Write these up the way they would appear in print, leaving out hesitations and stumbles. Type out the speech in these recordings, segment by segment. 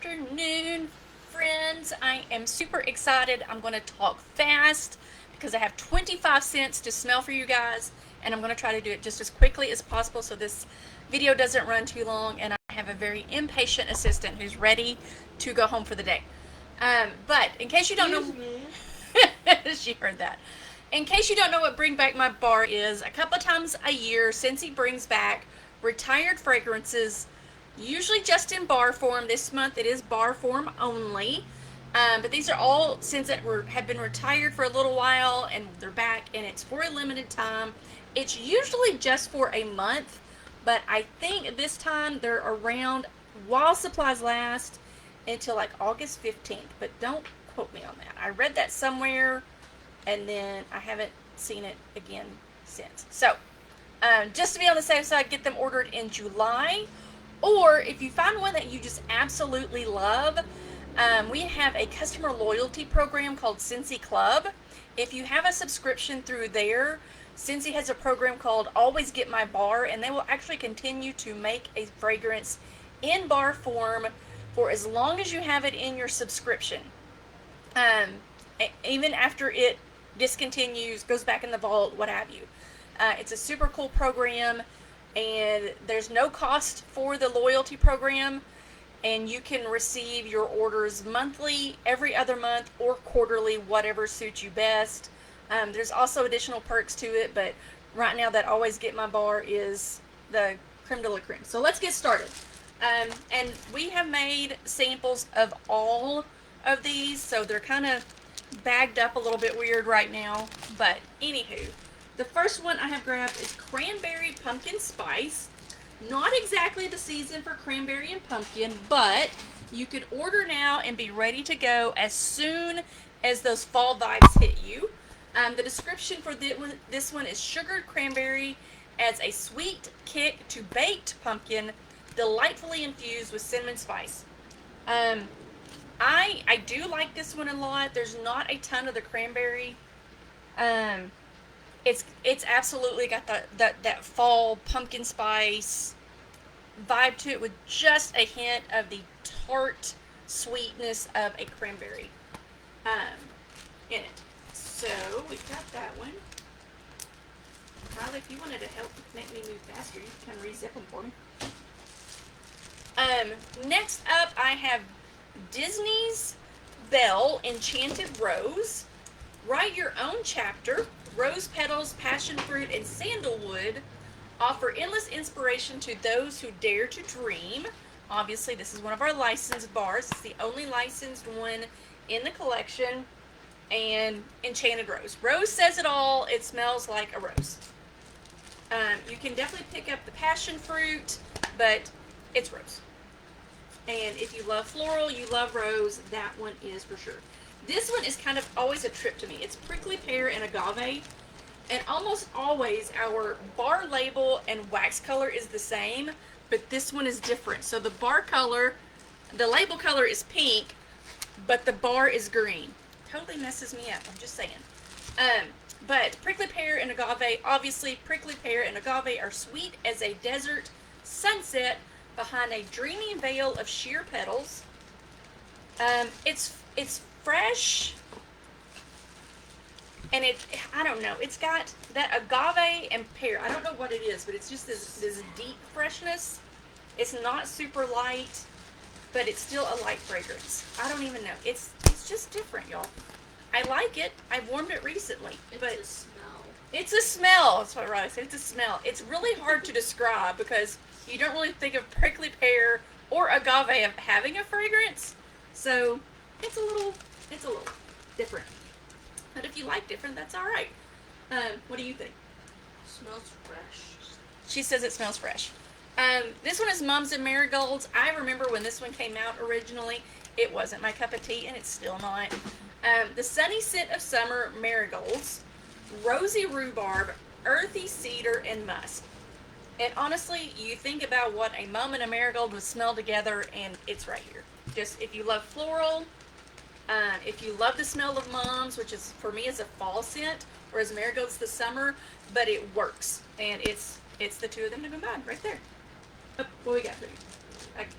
afternoon, friends. I am super excited. I'm going to talk fast because I have 25 cents to smell for you guys, and I'm going to try to do it just as quickly as possible so this video doesn't run too long. And I have a very impatient assistant who's ready to go home for the day. But in case you don't know, she heard that. In case you don't know what Bring Back My Bar is, a couple of times a year, Scentsy brings back retired fragrances, usually just in bar form. This month it is bar form only. But these are all scents that have been retired for a little while and they're back, and it's for a limited time. It's usually just for a month, but I think this time they're around while supplies last until like August 15th. But don't quote me on that. I read that somewhere and then I haven't seen it again since. So, just to be on the safe side, get them ordered in July. Or if you find one that you just absolutely love, we have a customer loyalty program called Scentsy Club. If you have a subscription through there, Scentsy has a program called Always Get My Bar, and they will actually continue to make a fragrance in bar form for as long as you have it in your subscription. Even after it discontinues, goes back in the vault, what have you. It's a super cool program, and there's no cost for the loyalty program, and you can receive your orders monthly, every other month, or quarterly, whatever suits you best. There's also additional perks to it, but right now that Always Get My Bar is the creme de la creme. So let's get started. And we have made samples of all of these, so they're kind of bagged up a little bit weird right now, but anywho, the first one I have grabbed is Cranberry Pumpkin Spice. Not exactly the season for cranberry and pumpkin, but you could order now and be ready to go as soon as those fall vibes hit you. The description for this one is sugared cranberry adds a sweet kick to baked pumpkin, delightfully infused with cinnamon spice. I do like this one a lot. There's not a ton of the cranberry. It's absolutely got that fall pumpkin spice vibe to it with just a hint of the tart sweetness of a cranberry in it. So we've got that one. Kyla, if you wanted to help make me move faster, you can kind of re-zip them for me. Next up, I have Disney's Belle Enchanted Rose. Write your own chapter. Rose petals, passion fruit, and sandalwood offer endless inspiration to those who dare to dream. Obviously, this is one of our licensed bars. It's the only licensed one in the collection. And Enchanted Rose. Rose says it all. It smells like a rose. You can definitely pick up the passion fruit, but it's rose. And if you love floral, you love rose, that one is for sure. This one is kind of always a trip to me. It's prickly pear and agave. And almost always our bar label and wax color is the same, but this one is different. So the bar color, the label color is pink, but the bar is green. Totally messes me up, I'm just saying. But prickly pear and agave, obviously prickly pear and agave are sweet as a desert sunset behind a dreamy veil of sheer petals. It's fresh, and I don't know, it's got that agave and pear. I don't know what it is, but it's just this deep freshness. It's not super light, but it's still a light fragrance. I don't even know. It's just different, y'all. I like it. I've warmed it recently, but it's a smell. It's a smell. That's what Riley said. It's a smell. It's really hard to describe because you don't really think of prickly pear or agave of having a fragrance. So it's a little different. But if you like different, that's all right. What do you think? It smells fresh. She says it smells fresh. This one is Mums and Marigolds. I remember when this one came out originally. It wasn't my cup of tea, and it's still not. The sunny scent of summer marigolds, rosy rhubarb, earthy cedar, and musk. And honestly, you think about what a mum and a marigold would smell together, and it's right here. Just if you love floral, if you love the smell of mums, which is for me is a fall scent, whereas marigold's the summer, but it works, and it's the two of them to combine right there. Oh, what we got for you?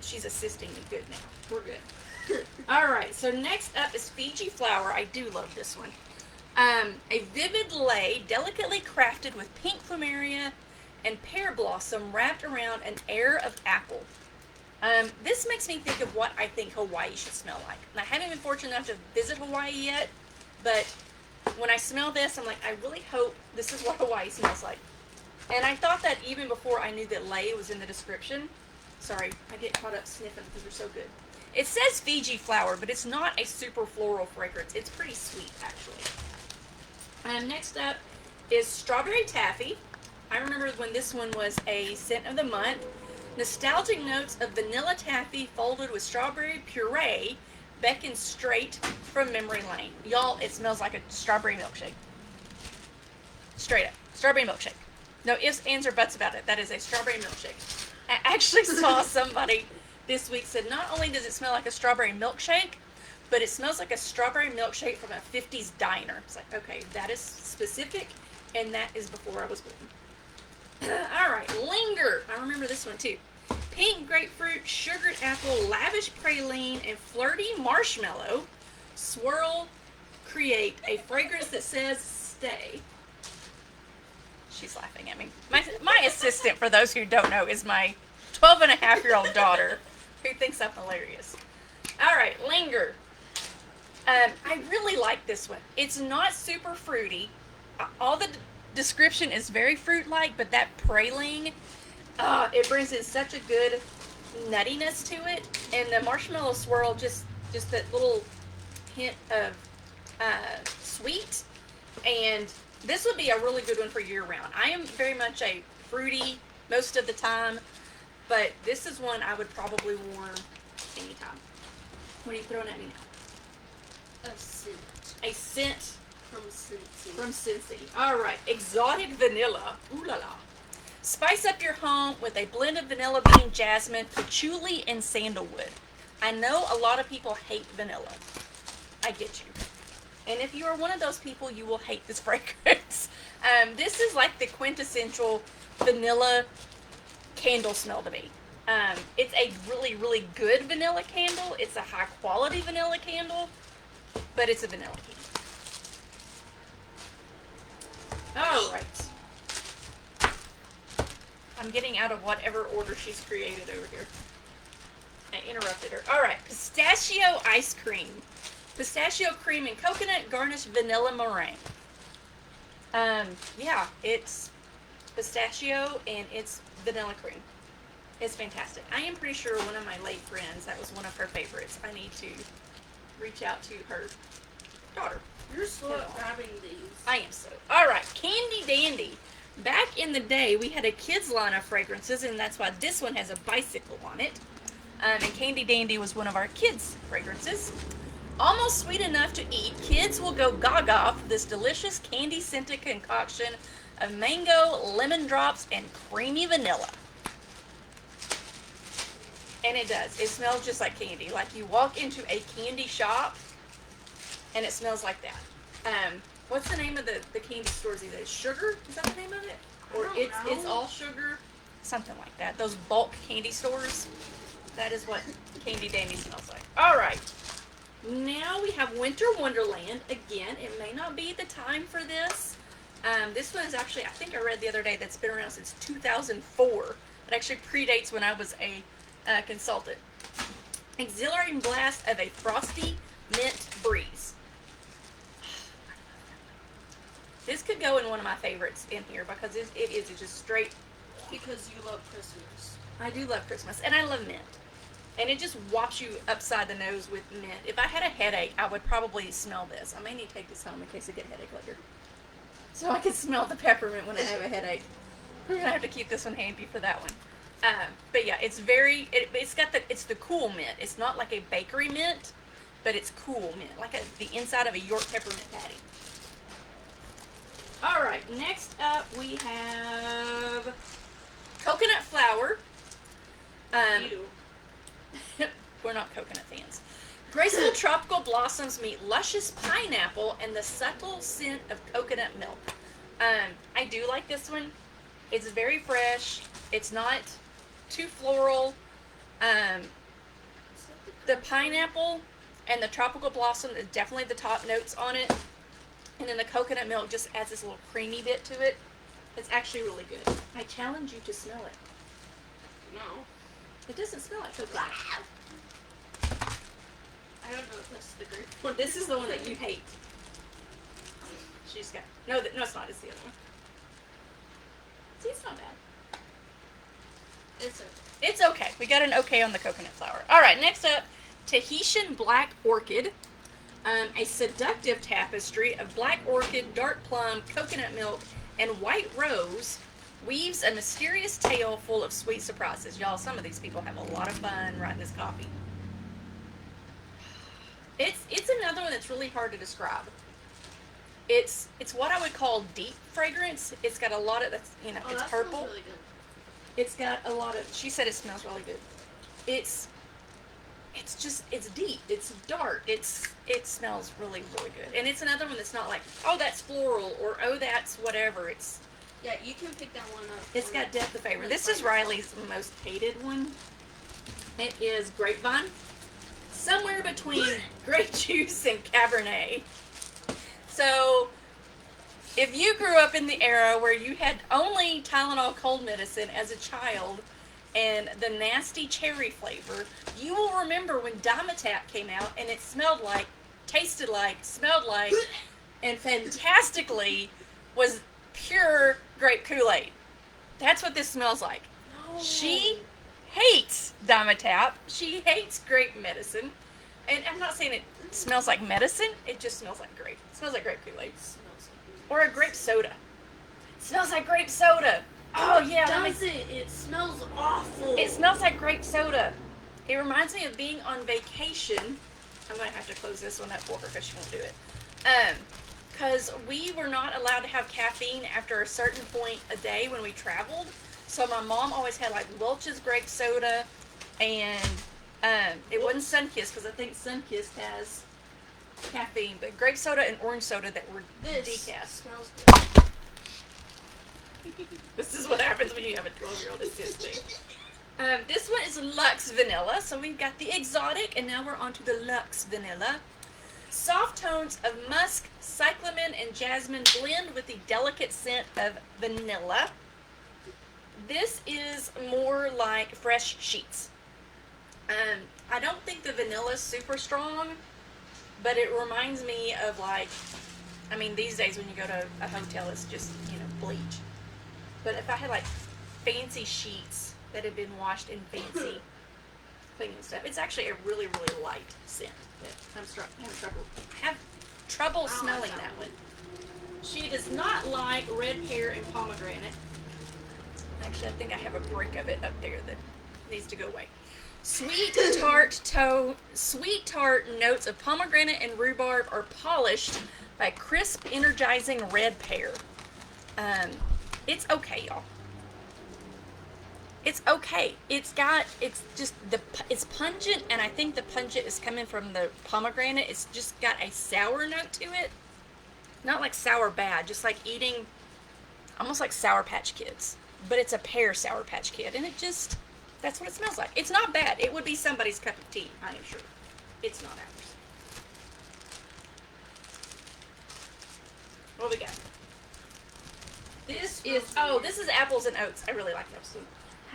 She's assisting me good now. We're good. All right, so next up is Fiji flower. I do love this one. A vivid lei, delicately crafted with pink plumeria and pear blossom wrapped around an air of apple. This makes me think of what I think Hawaii should smell like. And I haven't been fortunate enough to visit Hawaii yet, but when I smell this, I'm like, I really hope this is what Hawaii smells like. And I thought that even before I knew that lei was in the description. Sorry, I get caught up sniffing because they're so good. It says Fiji flower, but it's not a super floral fragrance. It's pretty sweet, actually. Next up is strawberry taffy. I remember when this one was a scent of the month. Nostalgic notes of vanilla taffy folded with strawberry puree beckon straight from memory lane. Y'all, it smells like a strawberry milkshake. Straight up. Strawberry milkshake. No ifs, ands, or buts about it. That is a strawberry milkshake. I actually saw somebody this week said not only does it smell like a strawberry milkshake, but it smells like a strawberry milkshake from a 50s diner. It's like, okay, that is specific, and that is before I was born. All right, linger. I remember this one too. Pink grapefruit, sugared apple, lavish praline, and flirty marshmallow swirl create a fragrance that says stay. She's laughing at me. My assistant, for those who don't know, is my 12-and-a-half-year-old daughter who thinks I'm hilarious. All right, linger. I really like this one. It's not super fruity. All the description is very fruit-like, but that praline, it brings in such a good nuttiness to it, and the marshmallow swirl just that little hint of sweet, and this would be a really good one for year-round. I am very much a fruity most of the time, but this is one I would probably warm anytime. What are you throwing at me now? A scent. A scent From Cincy. from Cincy. All right, exotic vanilla. Ooh la la. Spice up your home with a blend of vanilla bean, jasmine, patchouli, and sandalwood. I know a lot of people hate vanilla. I get you. And if you are one of those people, you will hate this fragrance. This is like the quintessential vanilla candle smell to me. It's a really, really good vanilla candle. It's a high quality vanilla candle, but it's a vanilla candle. All right. I'm getting out of whatever order she's created over here. I interrupted her. All right, pistachio ice cream. Pistachio cream and coconut garnished vanilla meringue. Yeah, it's pistachio and it's vanilla cream. It's fantastic. I am pretty sure one of my late friends, that was one of her favorites. I need to reach out to her daughter. You're slow at grabbing these. I am so. All right, Candy Dandy. Back in the day, we had a kids line of fragrances, and that's why this one has a bicycle on it. And Candy Dandy was one of our kids' fragrances. Almost sweet enough to eat, kids will go gaga for this delicious candy-scented concoction of mango, lemon drops, and creamy vanilla. And it does. It smells just like candy. Like you walk into a candy shop, and it smells like that. What's the name of the candy stores these days? Sugar? Is that the name of it? Or it's all sugar? Something like that. Those bulk candy stores. That is what Candy Dandy smells like. All right. Now we have Winter Wonderland. Again, it may not be the time for this. This one is actually, I think I read the other day, that's been around since 2004. It actually predates when I was a consultant. Exhilarating blast of a frosty mint breeze. This could go in one of my favorites in here because it is just straight. Because you love Christmas. I do love Christmas, and I love mint. And it just whops you upside the nose with mint. If I had a headache, I would probably smell this. I may need to take this home in case I get a headache later. So I can smell the peppermint when I have a headache. We're going to have to keep this one handy for that one. But yeah, it's very, it's got it's the cool mint. It's not like a bakery mint, but it's cool mint. Like the inside of a York peppermint patty. All right, next up we have coconut flour. Ew. We're not coconut fans. Graceful tropical blossoms meet luscious pineapple and the subtle scent of coconut milk. I do like this one. It's very fresh. It's not too floral. Um, the pineapple and the tropical blossom is definitely the top notes on it. And then the coconut milk just adds this little creamy bit to it. It's actually really good. I challenge you to smell it. No. It doesn't smell like coconut. I don't know if that's the grape one. This is the one that you hate. She's got no, no, it's not. It's the other one. See, it's not bad. It's okay. It's okay. We got an okay on the coconut flour. All right, next up, Tahitian black orchid. A seductive tapestry of black orchid, dark plum, coconut milk, and white rose weaves a mysterious tale full of sweet surprises. Y'all, some of these people have a lot of fun writing this copy. It's another one that's really hard to describe. It's what I would call deep fragrance. It's got a lot of that's Oh, it's that purple. smells really good. It's got a lot of. She said it smells really good. It's deep. It's dark. It smells really really good. And it's another one that's not like, oh, that's floral, or oh, that's whatever. Yeah, you can pick that one up. It's got depth of flavor. This is Riley's most hated one. It is grapevine, somewhere between grape juice and Cabernet. So, if you grew up in the era where you had only Tylenol cold medicine as a child and the nasty cherry flavor, you will remember when Dimetapp came out and it smelled like, tasted like, smelled like, and fantastically was pure grape Kool-Aid. That's what this smells like. No. She hates Dimetapp. She hates grape medicine. And I'm not saying it smells like medicine. It just smells like grape. It smells like grape Kool-Aid. It smells like Or a grape soda. It smells like grape soda. Oh, yeah. Does it? It smells awful. It smells like grape soda. It reminds me of being on vacation. I'm going to have to close this one up for her because she won't do it. Because we were not allowed to have caffeine after a certain point a day when we traveled. So my mom always had like Welch's grape soda, and it wasn't Sunkist because I think Sunkist has caffeine, but grape soda and orange soda that were This decaf. smells good. This is what happens when you have a 12-year-old assisting. This one is Luxe Vanilla, so we've got the exotic, and now we're on to the Luxe Vanilla. Soft tones of musk, cyclamen, and jasmine blend with the delicate scent of vanilla. This is more like fresh sheets. I don't think the vanilla is super strong, but it reminds me of like, I mean, these days when you go to a hotel, it's just, bleach. But if I had like fancy sheets that had been washed in fancy cleaning stuff, it's actually a really, really light scent. But have trouble smelling that one. She does not like red pear and pomegranate. Actually, I think I have a brick of it up there that needs to go away. Sweet tart notes of pomegranate and rhubarb are polished by crisp, energizing red pear. It's okay, y'all. It's okay. It's pungent, and I think the pungent is coming from the pomegranate. It's just got a sour note to it. Not like sour bad, just like eating, almost like Sour Patch Kids. But it's a pear Sour Patch Kid, and that's what it smells like. It's not bad. It would be somebody's cup of tea, I am sure. It's not ours. What we got? This is apples and oats. I really like those.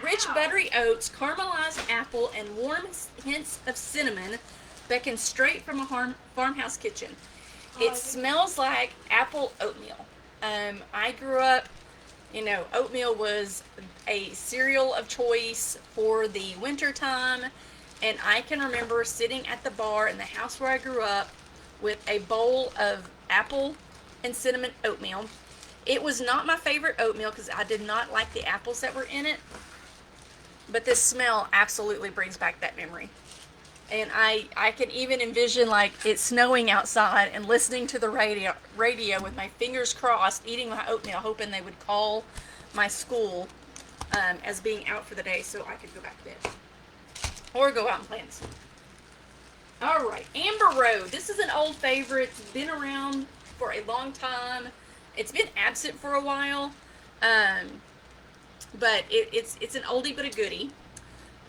Rich buttery oats, caramelized apple, and warm hints of cinnamon beckon straight from a farmhouse kitchen. It smells like apple oatmeal. I grew up, oatmeal was a cereal of choice for the winter time, and I can remember sitting at the bar in the house where I grew up with a bowl of apple and cinnamon oatmeal. It was not my favorite oatmeal because I did not like the apples that were in it, but this smell absolutely brings back that memory. And I can even envision like it snowing outside and listening to the radio with my fingers crossed, eating my oatmeal, hoping they would call my school as being out for the day so I could go back to bed. Or go out and play in the snow. Alright, Amber Road. This is an old favorite. It's been around for a long time. It's been absent for a while. But it's an oldie but a goodie.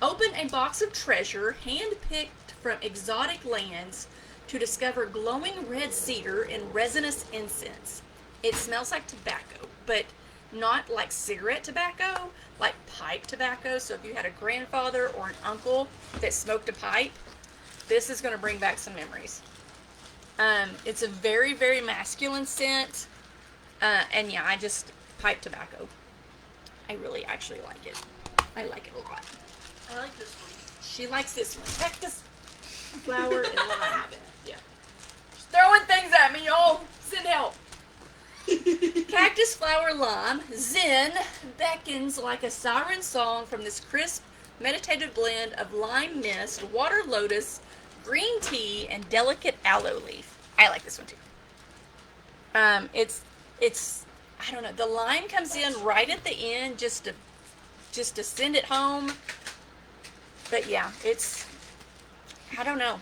Open a box of treasure hand-picked from exotic lands to discover glowing red cedar and resinous incense. It smells like tobacco, but not like cigarette tobacco, like pipe tobacco. So if you had a grandfather or an uncle that smoked a pipe, this is going to bring back some memories. It's a very, very masculine scent. And yeah, I just pipe tobacco. I really actually like it. I like it a lot. I like this one. She likes this one. Cactus, flower, and lime. Yeah. She's throwing things at me, y'all. Send help. Cactus, flower, lime. Zen beckons like a siren song from this crisp, meditative blend of lime mist, water lotus, green tea, and delicate aloe leaf. I like this one too. It's I don't know. The lime comes in right at the end just to send it home. But yeah, I don't know.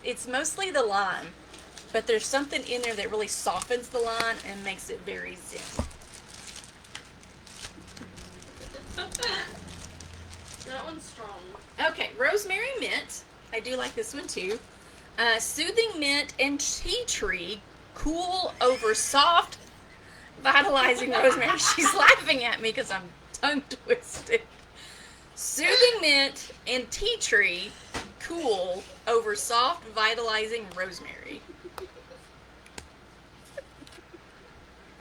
It's mostly the lime, but there's something in there that really softens the lime and makes it very zen. That one's strong. Okay, rosemary mint. I do like this one too. Soothing mint and tea tree, cool over soft, vitalizing rosemary. She's laughing at me because I'm tongue twisted. Soothing mint and tea tree, cool over soft, vitalizing rosemary.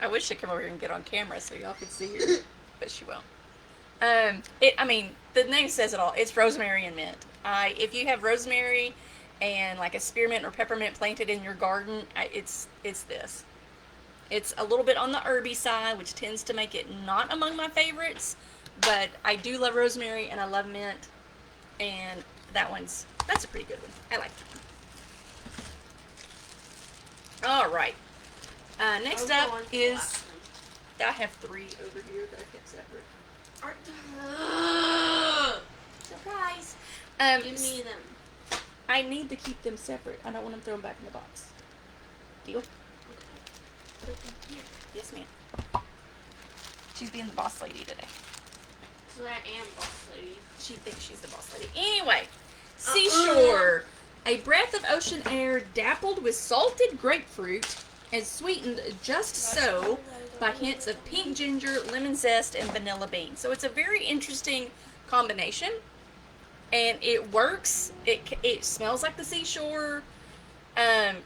I wish she'd come over here and get on camera so y'all could see her, but she won't. The name says it all. It's rosemary and mint. If you have rosemary and like a spearmint or peppermint planted in your garden, it's this. It's a little bit on the herby side, which tends to make it not among my favorites, but I do love rosemary and I love mint, and that's a pretty good one. I like that one. All right. Next up is, I have 3 over here that I kept separate. Surprise. Give me them. I need to keep them separate. I don't want them thrown back in the box. Deal? Here. Yes, ma'am. She's being the boss lady today. So I am boss lady. She thinks she's the boss lady. Anyway, seashore. A breath of ocean air dappled with salted grapefruit and sweetened just so by hints of pink ginger, lemon zest, and vanilla bean. So it's a very interesting combination, and it works. It smells like the seashore, and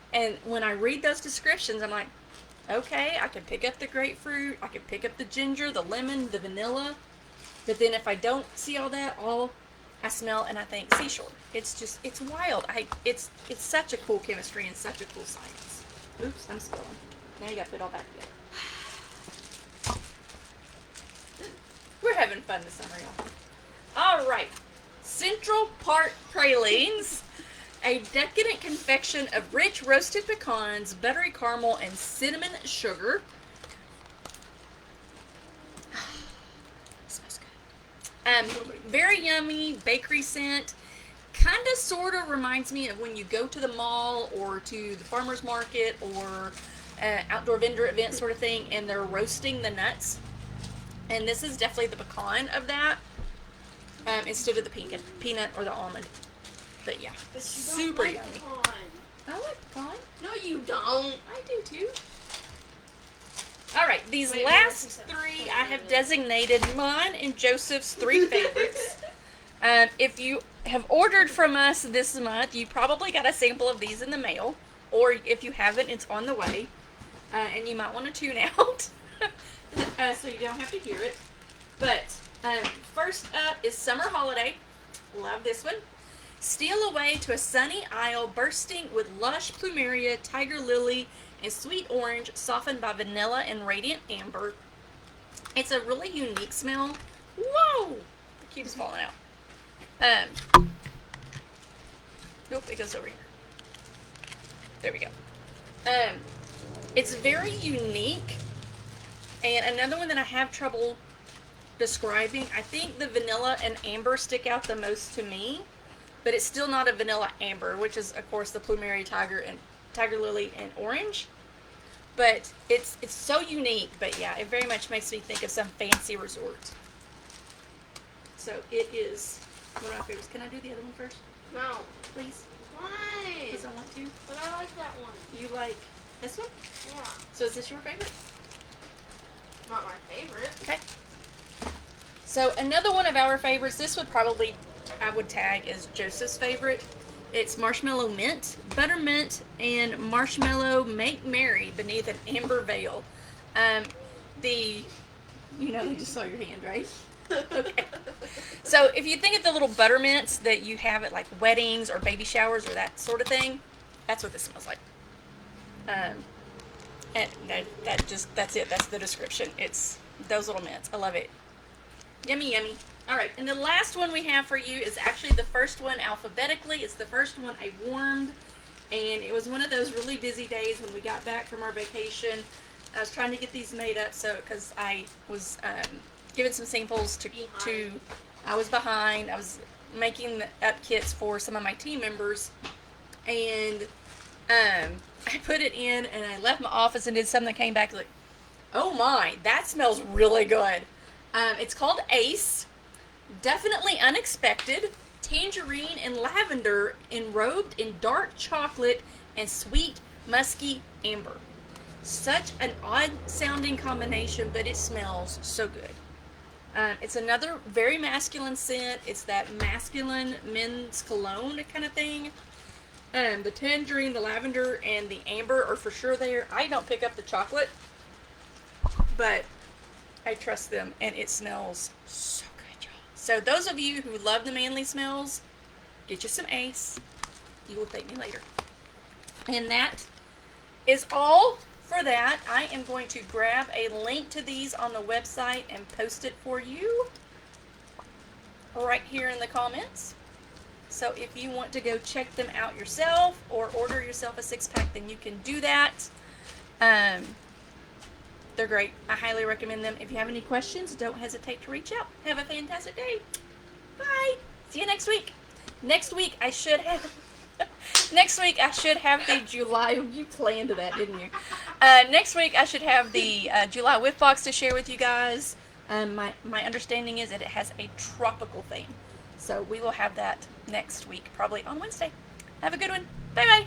when I read those descriptions, I'm like, okay, I can pick up the grapefruit, I can pick up the ginger, the lemon, the vanilla, but then if I don't see all that, I smell and I think seashore. It's wild. It's such a cool chemistry and such a cool science. Oops, I'm spilling. Now you gotta put it all back together. We're having fun this summer, y'all. All right, Central Park Pralines, a decadent confection of rich roasted pecans, buttery caramel, and cinnamon sugar. Smells good. Very yummy bakery scent. Kind of, sort of reminds me of when you go to the mall or to the farmer's market or outdoor vendor event sort of thing, and they're roasting the nuts. And this is definitely the pecan of that, instead of the peanut or the almond. But yeah, super yummy. Pecan. I like pecan. No, you don't. I do too. All right, these last 3 I have designated mine and Joseph's 3 favorites. If you have ordered from us this month, you probably got a sample of these in the mail, or if you haven't, it's on the way, and you might want to tune out so you don't have to hear it. But first up is Summer Holiday. Love this one. Steal away to a sunny isle bursting with lush plumeria, tiger lily, and sweet orange, softened by vanilla and radiant amber. It's a really unique smell. Whoa! The cube is falling out. Nope, it goes over here. There we go. It's very unique. And another one that I have trouble describing, I think the vanilla and amber stick out the most to me, but it's still not a vanilla amber, which is, of course, the plumeria, tiger lily, and orange. But it's so unique. But yeah, it very much makes me think of some fancy resort. So it is One of my favorites. Can I do the other one first, No. please? Why? Because I want to. But I like that one. You like this one? Yeah. So is this your favorite? Not my favorite. Okay. So another one of our favorites, this would probably, I would tag as Joseph's favorite. It's marshmallow mint, buttermint, and marshmallow make merry beneath an amber veil. The, you know, I just saw your hand, right? Okay. So if you think of the little buttermints that you have at like weddings or baby showers or that sort of thing, that's what this smells like. And that's it. That's the description. It's those little mints. I love it. Yummy, yummy. All right, and the last one we have for you is actually the first one alphabetically. It's the first one I warmed, and it was one of those really busy days when we got back from our vacation. I was trying to get these made up, so because I was giving some samples to I was behind. I was making up kits for some of my team members, and I put it in, and I left my office and did something that came back like, oh my, that smells really good. It's called Ace. Definitely unexpected. Tangerine and lavender enrobed in dark chocolate and sweet musky amber. Such an odd sounding combination, but it smells so good. It's another very masculine scent. It's that masculine men's cologne kind of thing. The tangerine, the lavender, and the amber are for sure there. I don't pick up the chocolate, but I trust them, and it smells so good, y'all. So those of you who love the manly smells, get you some Ace. You will thank me later. And that is all for that. I am going to grab a link to these on the website and post it for you right here in the comments. So if you want to go check them out yourself or order yourself a 6-pack, then you can do that. They're great. I highly recommend them. If you have any questions, don't hesitate to reach out. Have a fantastic day. Bye. See you next week. Next week I should have the July. You planned that, didn't you? Next week I should have the July whiff box to share with you guys. My understanding is that it has a tropical theme. So we will have that next week, probably on Wednesday. Have a good one. Bye bye.